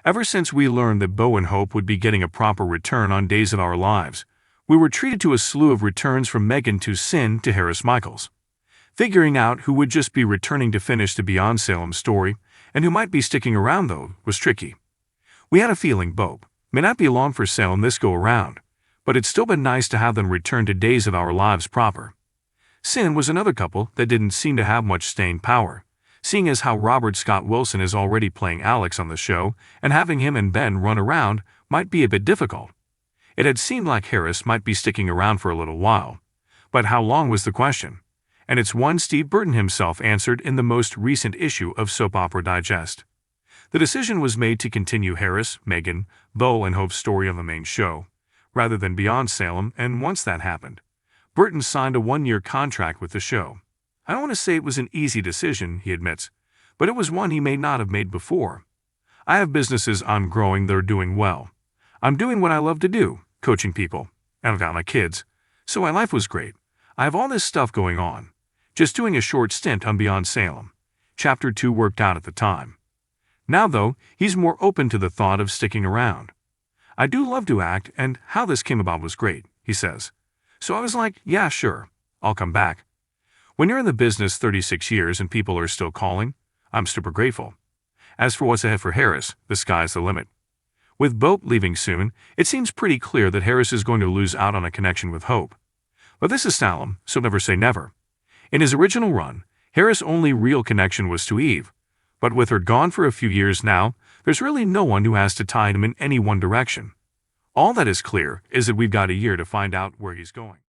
Ever since we learned that Bo and Hope would be getting a proper return on Days of Our Lives, we were treated to a slew of returns from Megan to Sin to Harris Michaels. Figuring out who would just be returning to finish the Beyond Salem story and who might be sticking around, though, was tricky. We had a feeling Bo may not be along for Salem this go-around, but it's still been nice to have them return to Days of Our Lives proper. Sin was another couple that didn't seem to have much staying power, seeing as how Robert Scott Wilson is already playing Alex on the show, and having him and Ben run around might be a bit difficult. It had seemed like Harris might be sticking around for a little while, but how long was the question? And it's one Steve Burton himself answered in the most recent issue of Soap Opera Digest. The decision was made to continue Harris, Megan, Bo, and Hope's story on the main show, rather than Beyond Salem, and once that happened, Burton signed a one-year contract with the show. I don't want to say it was an easy decision, he admits, but it was one he may not have made before. I have businesses I'm growing that are doing well. I'm doing what I love to do, coaching people, and I've got my kids, so my life was great. I have all this stuff going on. Just doing a short stint on Beyond Salem. Chapter 2 worked out at the time. Now, though, he's more open to the thought of sticking around. I do love to act, and how this came about was great, he says. So I was like, yeah, sure, I'll come back. When you're in the business 36 years and people are still calling, I'm super grateful. As for what's ahead for Harris, the sky's the limit. With Bo leaving soon, it seems pretty clear that Harris is going to lose out on a connection with Hope. But this is Salem, so never say never. In his original run, Harris' only real connection was to Eve. But with her gone for a few years now, there's really no one who has to tie him in any one direction. All that is clear is that we've got a year to find out where he's going.